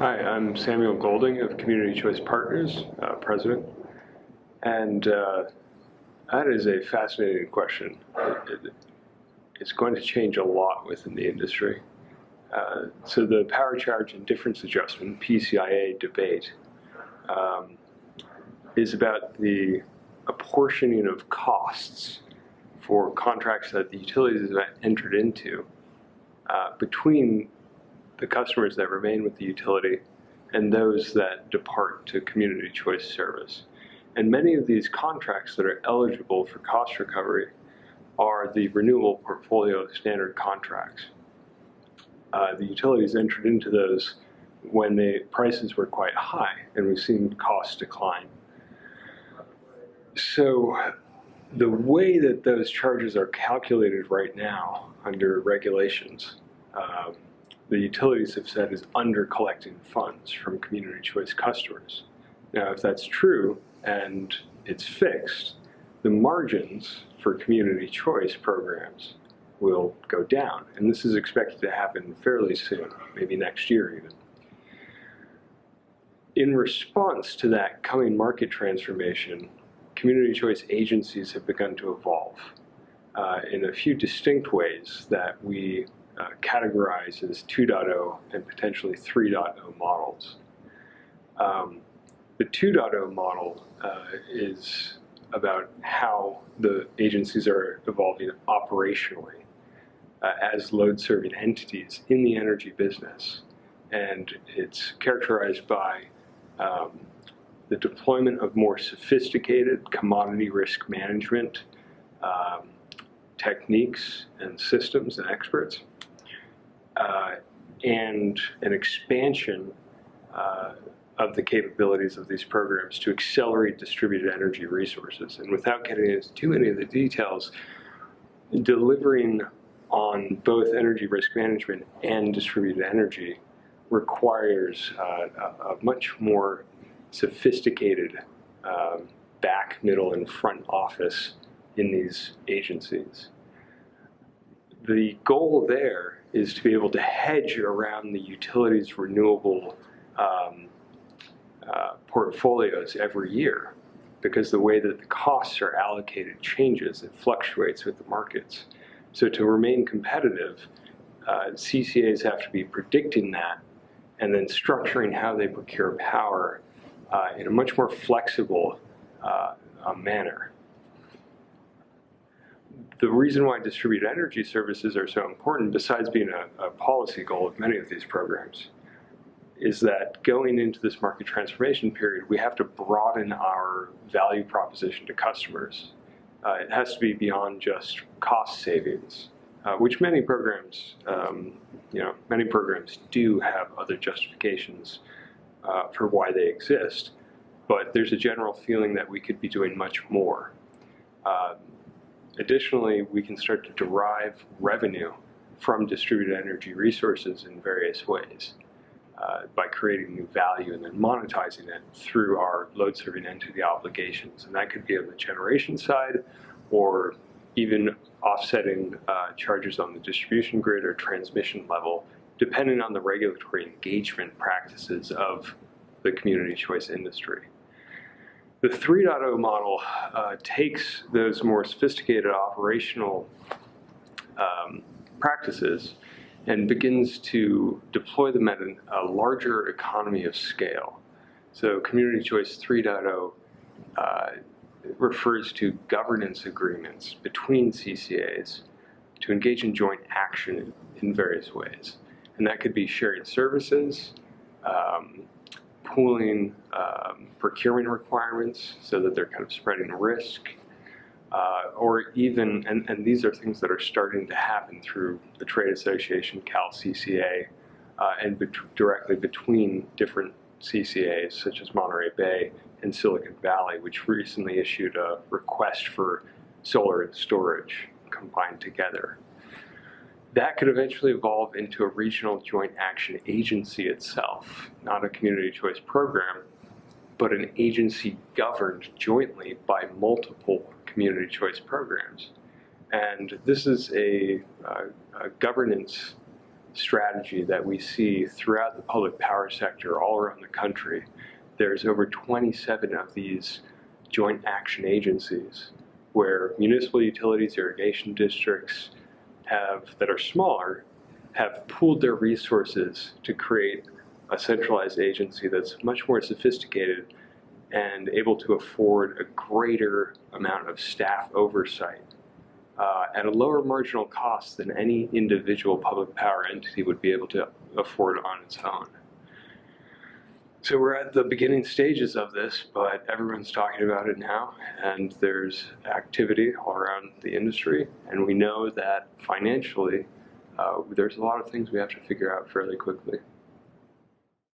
Hi, I'm Samuel Golding of Community Choice Partners, President. And that is a fascinating question. It's going to change a lot within the industry. So the power charge and difference adjustment, PCIA debate, is about the apportioning of costs for contracts that the utilities have entered into between the customers that remain with the utility and those that depart to community choice service. And many of these contracts that are eligible for cost recovery are the renewable portfolio standard contracts. The utilities entered into those when the prices were quite high, and we've seen costs decline. So the way that those charges are calculated right now under regulations, the utilities have said is under collecting funds from community choice customers. Now, if that's true and it's fixed, the margins for community choice programs will go down. And this is expected to happen fairly soon, maybe next year even. In response to that coming market transformation, community choice agencies have begun to evolve in a few distinct ways that we categorize as 2.0 and potentially 3.0 models. The 2.0 model is about how the agencies are evolving operationally as load-serving entities in the energy business. And it's characterized by the deployment of more sophisticated commodity risk management techniques and systems and experts, and an expansion of the capabilities of these programs to accelerate distributed energy resources. And without getting into too many of the details, delivering on both energy risk management and distributed energy requires a much more sophisticated back, middle, and front office in these agencies. The goal there is to be able to hedge around the utilities' renewable portfolios every year, because the way that the costs are allocated changes. It fluctuates with the markets. So to remain competitive, CCAs have to be predicting that and then structuring how they procure power in a much more flexible manner. The reason why distributed energy services are so important, besides being a policy goal of many of these programs, is that going into this market transformation period, we have to broaden our value proposition to customers. It has to be beyond just cost savings, which many programs, many programs do have other justifications for why they exist. But there's a general feeling that we could be doing much more. Additionally, we can start to derive revenue from distributed energy resources in various ways by creating new value and then monetizing it through our load-serving entity obligations. And that could be on the generation side or even offsetting charges on the distribution grid or transmission level, depending on the regulatory engagement practices of the community choice industry. The 3.0 model takes those more sophisticated operational practices and begins to deploy them at a larger economy of scale. So Community Choice 3.0 refers to governance agreements between CCAs to engage in joint action in various ways. And that could be sharing services, pooling procurement requirements so that they're kind of spreading risk, or even, and these are things that are starting to happen through the trade association, CalCCA, and directly between different CCAs, such as Monterey Bay and Silicon Valley, which recently issued a request for solar and storage combined together. That could eventually evolve into a regional joint action agency itself, not a community choice program, but an agency governed jointly by multiple community choice programs. And this is a governance strategy that we see throughout the public power sector all around the country. There's over 27 of these joint action agencies where municipal utilities, irrigation districts that are smaller have pooled their resources to create a centralized agency that's much more sophisticated and able to afford a greater amount of staff oversight at a lower marginal cost than any individual public power entity would be able to afford on its own. So we're at the beginning stages of this, but everyone's talking about it now, and there's activity all around the industry, and we know that financially there's a lot of things we have to figure out fairly quickly.